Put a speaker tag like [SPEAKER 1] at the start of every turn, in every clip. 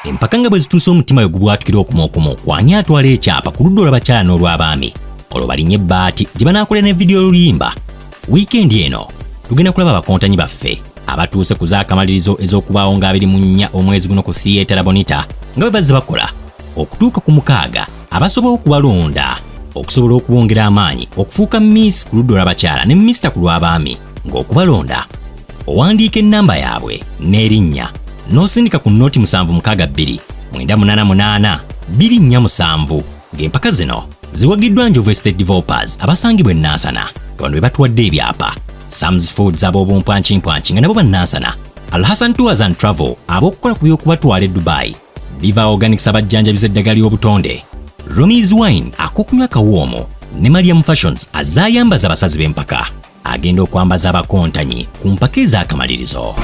[SPEAKER 1] empaka nga bwe zituuse omutima we gubwatukira okumokumo kwani atwala ekyapa ku ludda olw'abakyala n'olw'abaami olwo balinnya ebbaati gye banaakolera ne vidiyo oluyimba. wiikendi eno tugenda kulaba abakontanyi baffe abatuuse ku zaakamalirizo ez'okubaawo nga 24 omwezi guno ku Theatre La Bonita nga bwe bazze bakola okutuuka ku 6 abasobola okubalonda okusobola okubongera amaanyi okufuuka Miss ku ludda olw'abakyala ne Mr ku lw'abaami ng'okubalonda owandiika ennamba yaabwe n'erinnya n'osindika ku nnoti 762 988 247 ng'empaka zino ziwagiddwa Njovu Estate Developers abasangibwa e Nansana nga bano be batuwadde ebyapa. Sam's Foods ab'obumpwankimpwanki nga nabo bannansana. Al Hassan Tours and Travel ab'okukola ku by'okubatwala e Dubai. Viva Organics abajjanjabiza eddagala ly'obutonde. Romi's Wine ak'okunywa kawoomo ne Mariam Fashions azaayambaza abasazi b'empaka agenda okwambaza abakontanyi ku mpaka ez'akamalirizo.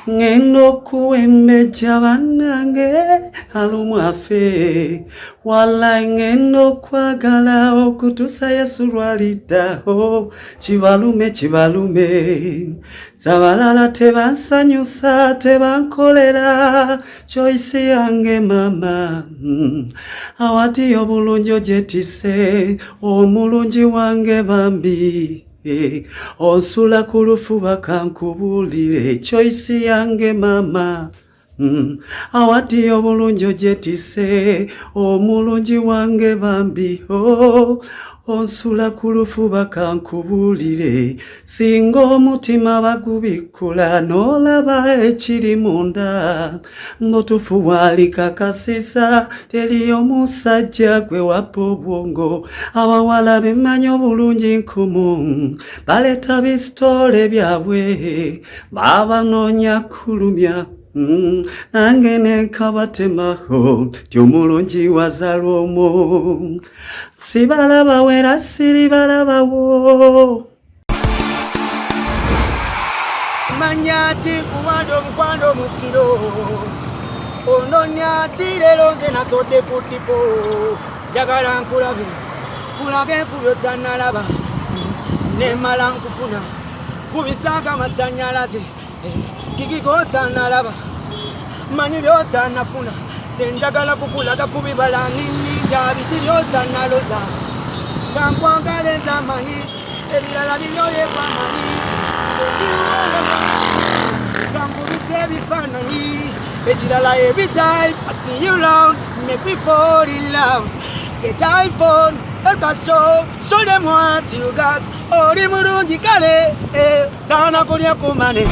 [SPEAKER 2] Ngendo kuembeja banange alumwafe wala ngendo kwagala okutusa Yesu lwaliddaho kibalume zabalala tebansanyusa tebankolera choice yange mama awati obulungi ojetise omulungi wange bambi osula kulufuba kankubulire choice yange mama awati obulungi ojetise omulungi wange bambi osula kulufuba kankubulire singa omutima bagubikula n'olaba ekiri munda mbutufu walikakasisa teri omusajja gwe wappa obwongo abawala bemanyi obulungi nkumu baleta bisitole byabwe babanoonya kulumya nange nekabatemaho tyomulungi wazalwa omwo sibalaba wera siribalabawo manyati kuwando mukwando mukiro ononyati lero nze natodde ku tipo jagala nkulabe kubyotanalaba nemala nkufuna kubisanga amasanyalaze kikigotanalaba manyi byotanafuna njagala kukulaga kubibala ninija biti byotanaloza kankwagaleza manyi ebirala bibyoye kwa manyi kankubisa ebifaananyi ekirala every time I see you round make me fall in love get iPhone show them what you got oli mulungi kale sana kulya kumane.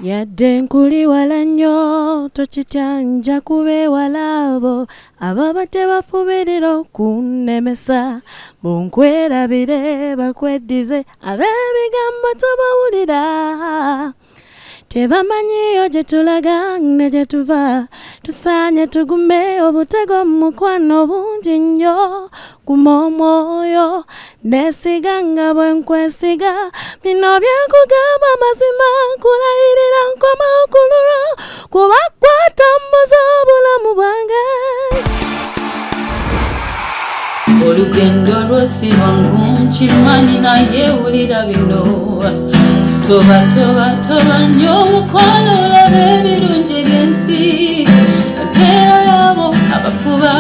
[SPEAKER 3] Yadde nkuli wala nnyo tokityanja kubeewalabo ababa tebafuubirira okunnemesa bunkwerabire bakweddize ab'ebigambo tobawulira tebamanyiyo gye tulaga ne gye tuva tusaanye tugume obutego mu mukwano bungi nnyo guma omwoyo neesiga nga bwe nkwesiga bino byakugamba mazima nkulayirira nkoma okululwo kuba kwatambuza obulamu bwange olugendo lwosi lwangu nkimanyi naye wulira bino toba nnyo omukwano olaba ebirungi by'ensi empeera yabo abafuba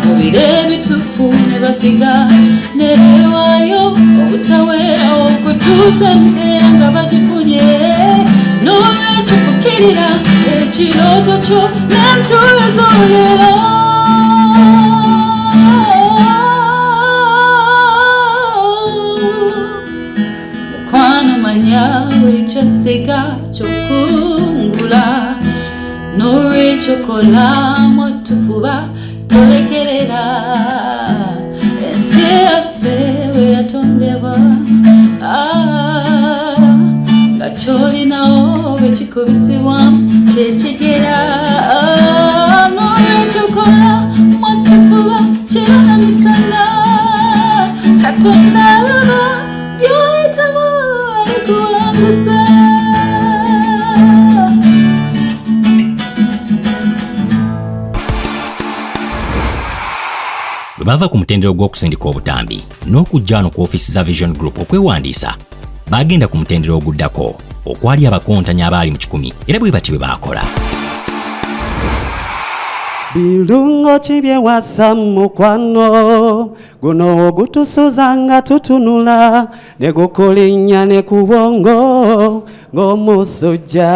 [SPEAKER 3] mu biro ebituufu ne basiga ne beewaayo obutaweera okutuusa empeera nga bagifunye n'olwekyo fukirira ekirooto kyo n'entuuyo z'olero buli kyosiga kyokungula n'olwekyo kolamu otufuba tolekerera ensi yaffe bwe yatondebwa
[SPEAKER 4] Kacholinawo bwekikubisibwamu kyekigera n'olwekyokola mwatufuba kiro na misana Katonda alaba by'oyitamu alikuwanguza
[SPEAKER 1] Bwe bava ku mutendero gw'okusindika obutambi n'okujja wano ku ofiisi za Vision Group okwewandiisa bagenda ku mutendero oguddako okwali abakontanyi abaali mu 10 era bwe bati bwe baakola.
[SPEAKER 5] Birungo chibyewasa mukwano guno ogutusuza nga tutunula ne gukolinnya ne kubongo ng'omusujja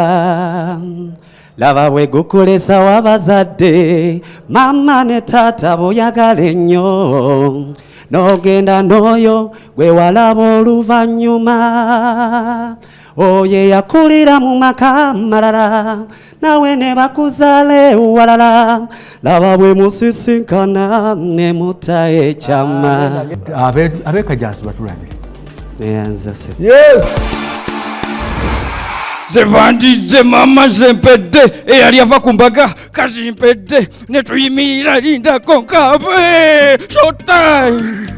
[SPEAKER 5] laba bwe gukolesa wabazadde mama ne taata boyagala ennyo n'ogenda n'oyo gwe walaba oluvannyuma oye yakulira mu maka malala nawe ne bakuzaala ewalala laba bwe musisinkana ne mutta ekyama
[SPEAKER 6] abekajansi batulabire
[SPEAKER 5] neyanza se
[SPEAKER 7] yes zebandidde mama zempedde eyali ava ku mbaga kati mpedde ne tuyimirira lindako nkabe showtime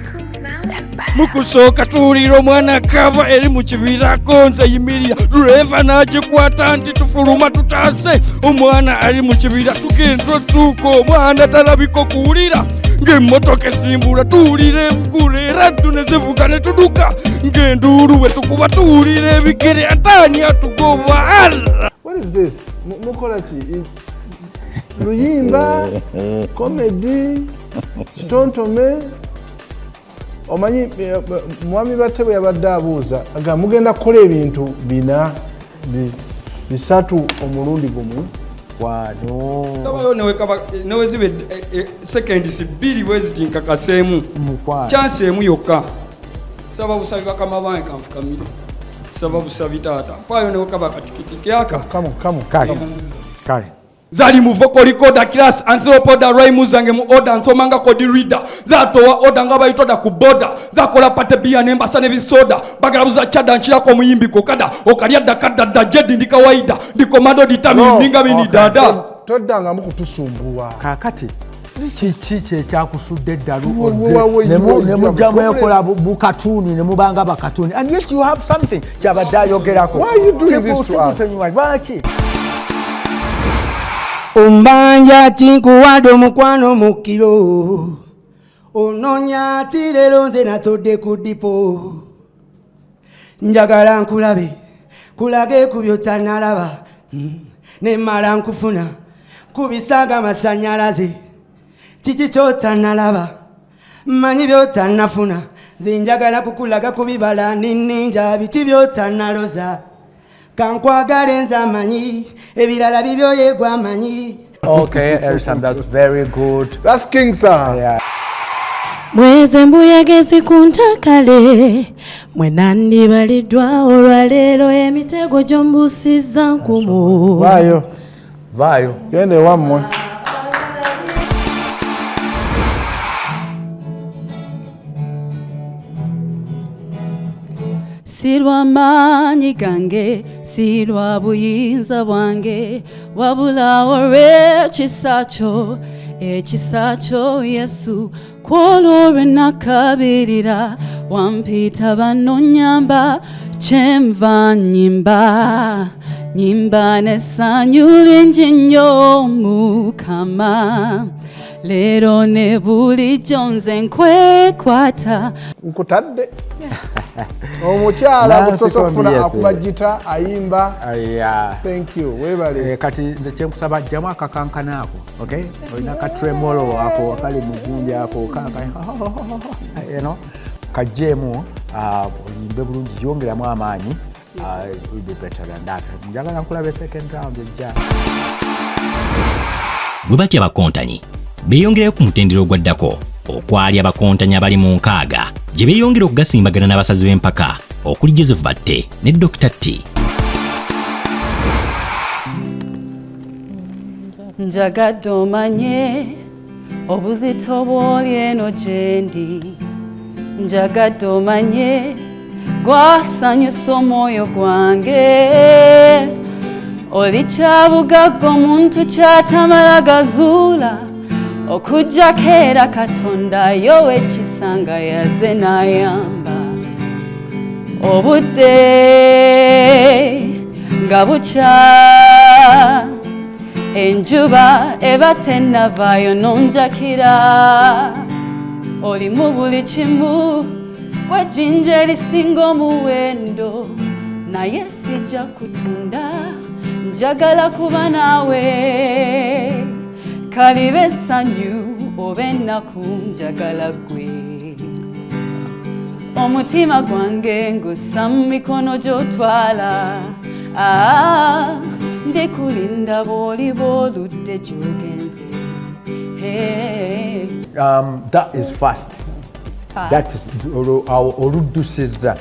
[SPEAKER 7] mukusooka tuwulira omwana kava eri mu kibirako nze yimirira dreva n'agikwata nti tufuluma tutaase omwana ali mu kibira tugenda tuuka omwana talabiko kuwulira ng'emmotoka esimbula tuwulira eggulu era ddu ne zivuga ne tuduka ng'enduulu bwe tukuba tuwulira ebigere ataani atugoba alla.
[SPEAKER 8] What is this? Mukola ki? Luyimba, comedy, kitontome. Omanyi mwami Batebe yabadde abuuza aga mugenda kukola ebintu bina bisatu omulundi gumu
[SPEAKER 7] wano sabayo newezibe seconds 2 bweziti nkakaseemu chance emu yokka saba busabi bakama bange kanfukamire saba busabi taata mpayo newekaba katikiti kyaka
[SPEAKER 6] kale
[SPEAKER 7] zali mu vocal recorder class anthropoda rhyme zange mu order nsomanga code reader zatowa order nga bayitoda ku border zakola pate bia nembasa ne bisoda bagalabuza chada nchirako muyimbi kokada okalya dakada jedi ndi kawaida ndi komando determine ndinga bini dada
[SPEAKER 8] toddanga mukutusumbuwa
[SPEAKER 6] kakati kiki kyekyakusudde eddalu ne mujjamu ekola bukatuni ne mubanga bakatuni and yes you have something kyabadde ayogerako
[SPEAKER 8] why you doing this to us
[SPEAKER 6] lwaki
[SPEAKER 2] Umbanja tinkuwadde omukwano mu kiro onoonya ati leero nze natodde ku dipo njagala nkulabe kulage ku by'otannalaba ne mmala nkufuna ku bisaaga amasannyalaze kiki ky'otannalaba mmanyi by'otannafuna nze njagala kukulaga ku bibala ninninja biki by'otannaloza kankwagale nze amanyi ebirala bibyo yegwa amanyi.
[SPEAKER 6] Okay, Erisam, that's very good.
[SPEAKER 8] That's King Sir.
[SPEAKER 6] Yeah.
[SPEAKER 3] Mweze mbuyagezi kuntakale mwenandibaliddwa olwaleero emitego gy'ombusizza nkumu
[SPEAKER 8] Vayo gende wammwe
[SPEAKER 4] Sirwa maanyi gange sirwa buyinza bwange wabula olw'ekisa kyo ekisa kyo Yesu kwolwo nakabirira wampita banonyamba kyenva nyimba n'essanyu lingi nnyo Mukama leero ne bulijjo nze nkwekwata
[SPEAKER 8] nkutadde omukyala busoso kufuna akuba gita ayimba. Thank you webale
[SPEAKER 6] kati nze kyenkusaba jjamu akakankana ako okay olina katremolo ako akali mugunja ako kajjeemu oyimbe bulungi yongeramu amaanyi will be better than that. Njagala nkulabe second round ejja.
[SPEAKER 1] Bwe batya abakontanyi beeyongereyo ku mutendero ogwaddako okwali abakontanyi abali mu 6 gye beeyongera okugasimbagana n'abasazi b'empaka okuli Joseph Batte ne Dr. T.
[SPEAKER 4] Njagadde omanye obuzito bw'oli eno gye ndi njagadde omanye gwasanyusa omwoyo gwange oli kyabugaga omuntu kyatamala gazuula okujja keera Katonda yowe ekisanga yaze n'ayamba obudde nga bukya enjuba eba tennavaayo nonjakira oli mu buli kimu gw'ejjinja erisinga omuwendo naye sijja kutunda njagala kuba naawe kalibe essanyu oba ennaku njagala ggwe omutima gwange ngussa mu mikono gy'otwala ndikulinda bw'oliba oludde gy'ogenze.
[SPEAKER 6] That is fast. That is oluddusiza.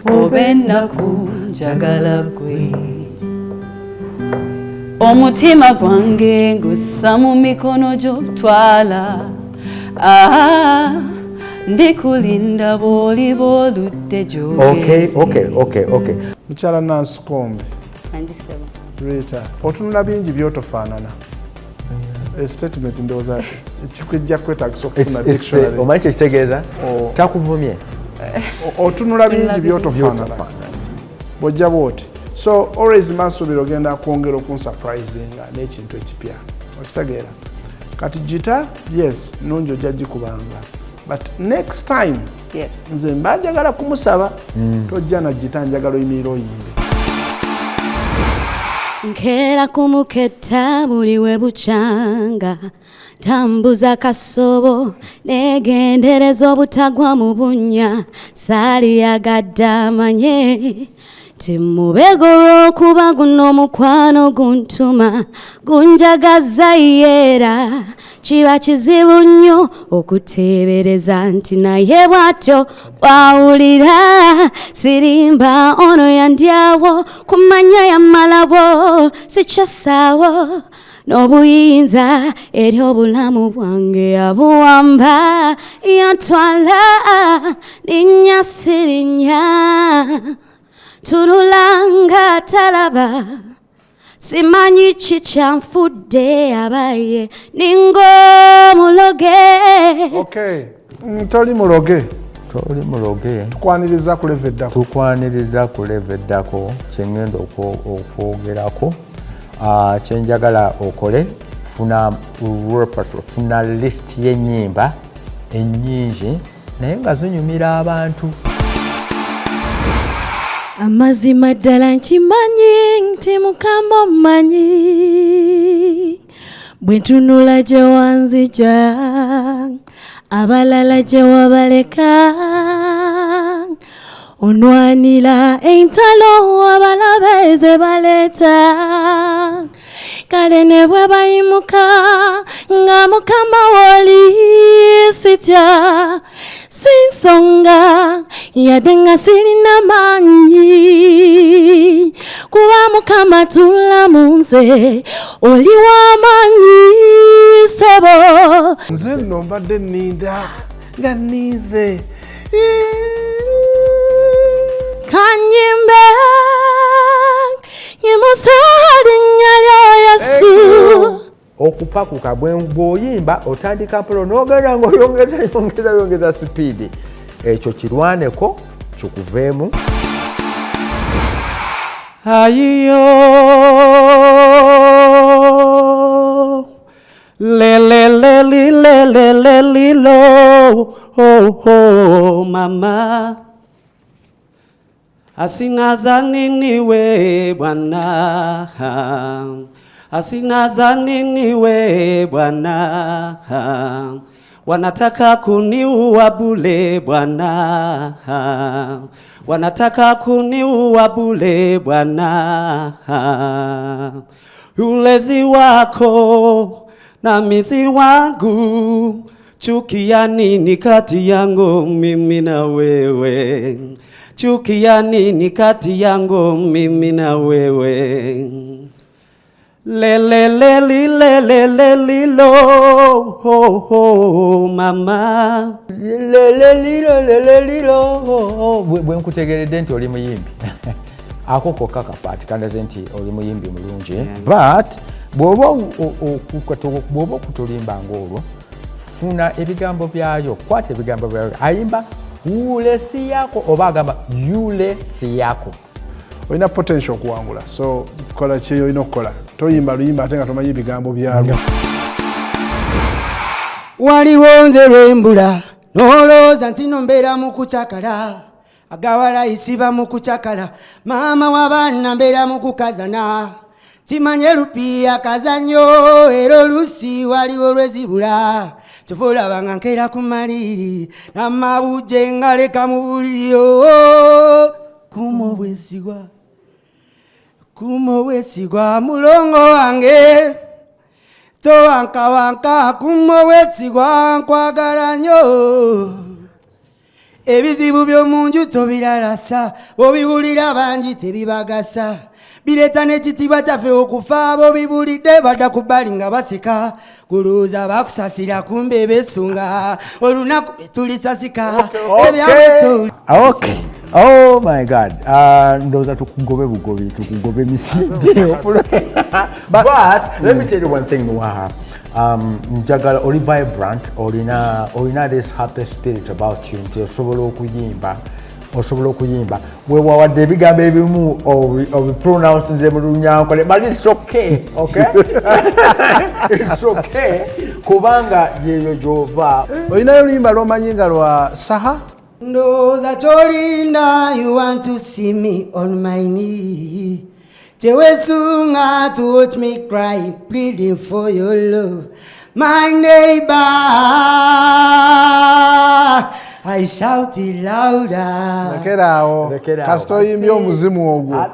[SPEAKER 4] oba ennaku njagala ggwe omutima gwange ngussa mu mikono gy'otwala ndikulinda bw'oliba oludde gy'ogenze.
[SPEAKER 8] Okay. Mukyala Nancy Kombe. Rita, otunula bingi byotofaanana. Statement ndowooza kikwijja kwetagisa okufuna dictionary.
[SPEAKER 6] Omanyi kyekitegeeza? Takuvumye.
[SPEAKER 8] Otunula bingi byotofaanana. Bw'ojja bw'oti. So always masuubira ogenda kwongera okunsurprisinga n'ekintu ekipya. Okitegeera? Kati gita, yes, nungi ojja gikubanga. But next time, nze mba njagala kumusaba tojja na gita njagala oyimirira oyimbe.
[SPEAKER 3] Nkera kumuketta buli we bukyanga tambuza kasobo negendereza obutagwa mu bunnya saali yagadde amanye timubego lw'okuba guno omukwano guntuma gunjagaza yeera kiba kizibu nnyo okuteebereza nti naye bw'atyo bwawulira sirimba ono yandyawo kumanya yamalabo sikyasaawo n'obuyinza eri obulamu bwange abuwamba yantwala linnya sirinya tunulanga talaba simanyi kikyanfudde abaye ningo muloge.
[SPEAKER 8] Okay, toli muloge.
[SPEAKER 6] Tukwaniriza ku level eddako kyengenda okwogerako kyenjagala okole funa repertoire, funa list y'ennyimba ennyingi naye nga zinyumira abantu.
[SPEAKER 3] Amazima ddala nkimanyi nti Mukama omanyi bwe ntunula gye wanzija abalala gye wabaleka onwanira entalo abalabe ze baleeta kale ne bwe bayimuka nga Mukama woli sitya sinsonga yadde nga sirina maanyi kuba Mukama tula nze oli w'amaanyi sebo.
[SPEAKER 8] Nze nno mbadde nninda nga nnize
[SPEAKER 3] kanyimbe nyimusali nnyalyo Yesu.
[SPEAKER 6] Okupakuka bw'oyimba otandika mpolo n'ogenda ng'oyongeza sipiidi ekyo kirwaneko kikuveemu.
[SPEAKER 5] Ayiyo lelelelilelelelilo oh mama asinaza nini we Bwana asinaza nini we Bwana wanataka kuniua bure Bwana wanataka kuniua bure Bwana ulezi wako na mizi wangu chuki ya nini kati yangu mimi na wewe chuki ya nini kati yangu mimi na wewe Le le le li le le le li lo ho ho mama
[SPEAKER 6] lelelilo bwe nkutegeredde nti oli muyimbi ako kokka kapaati kandaze nti oli muyimbi mulungi but bw'oba okutulimba ng'olwo funa ebigambo byayo kwata ebigambo byayo ayimba ule si yako oba agamba yule si yako
[SPEAKER 8] olina potential okuwangula so kola kyeyo olina okukola toyimba luyimba ate nga tomanyi ebigambo byalwo
[SPEAKER 2] waliwo nze lwembula nolowooza nti no mbeera mu kucakala agawala isiba mu kucakala maama w'abaana mbeera mu kukazana kimanye lupiya kazanyo era olusi waliwo lwezibula kyova olaba nga nkeera ku maliri namabujje nga leka mu buliryo kuma obwesigwa mulongo wange towankawanka kuma obwesigwa nkwagala nnyo ebizibu by'omunju tobilalasa bw'obiwulira bangi tebibagasa bireeta n'ekitiibwa kyaffe okufa bw'obibulidde badda ku bbali nga baseka kulowooza bakusasira kumbe besunga olunaku betulisasika ebyabwe
[SPEAKER 6] okay oh my god ndowooza tukugobe bugobi tukugobe misinde but let me tell you one thing Nuwaha njagala oli vibrant olina this happy spirit about you nti osobola okuyimba wewawadde ebigambo ebimu obipronounce nze mu Lunyankole but it's okay it's okay kubanga yeyo gy'ova
[SPEAKER 8] olinayo oluyimba lwomanyi nga lwa saha
[SPEAKER 2] ndowooza kyolinda you want to see me on my knee tewesunga to watch me cry pleading for your love my neighbor I shouted louder
[SPEAKER 8] lekerawo kasita oyimbye omuzimu ogwo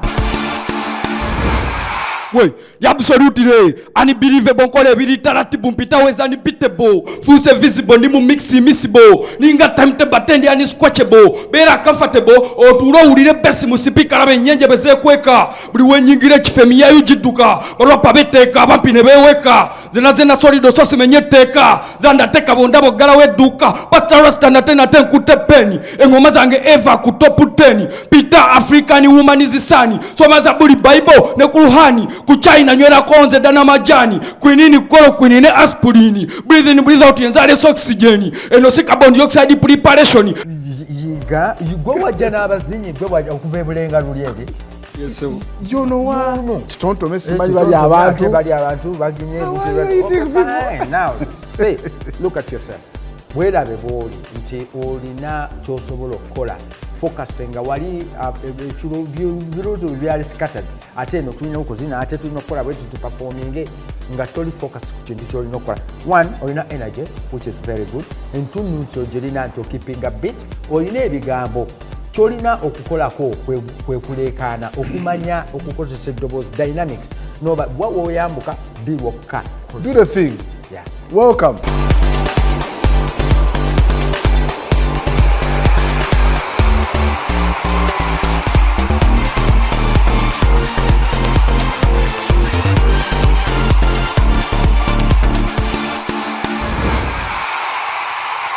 [SPEAKER 7] Wait, absolutely unbelievable nkola ebiri taratibu mpitaweza unbeatable fuse visible ni mu mixable ninga timetable tendi ani squatchable bera comfortable otulo ulire besi mu speaker abe nyenje bezekweka buli wenyingire kifemi yayo jidduka barwa beteka abampine beweka zena solido sosi menyeteka zanda teka bondabo gala weduka pastor rasta na tena tenkute peni engoma zange eva ku top 10 Peter African woman izisani somaza buli bible ne kuruhani ku China nywera konze dana majani kwinini kolo kwinine aspirini breathe in breathe out yenzale oxygen eno si carbon dioxide preparation
[SPEAKER 6] yiga gwe wajja n'abazinyi gwe wajja okuva ebulenga lulyeri
[SPEAKER 7] yes
[SPEAKER 8] you know what kitontome simanyi bali abantu
[SPEAKER 6] baginye now say look at yourself werabe bwoli nti olina kyosobola okukola focusinga wali ebirozo byali scattered ate eno tulina okuzina ate tulina okukola bwe tuperforming nga toli focus ku kintu kyolina okukola one olina energy which is very good entunnu kyogirina nti keeping a bit olina ebigambo kyolina okukolako kwekuleekaana okumanya okukozesa eddoboozi dynamics noba bwa woyambuka biwokka
[SPEAKER 8] do the thing
[SPEAKER 6] yeah
[SPEAKER 8] welcome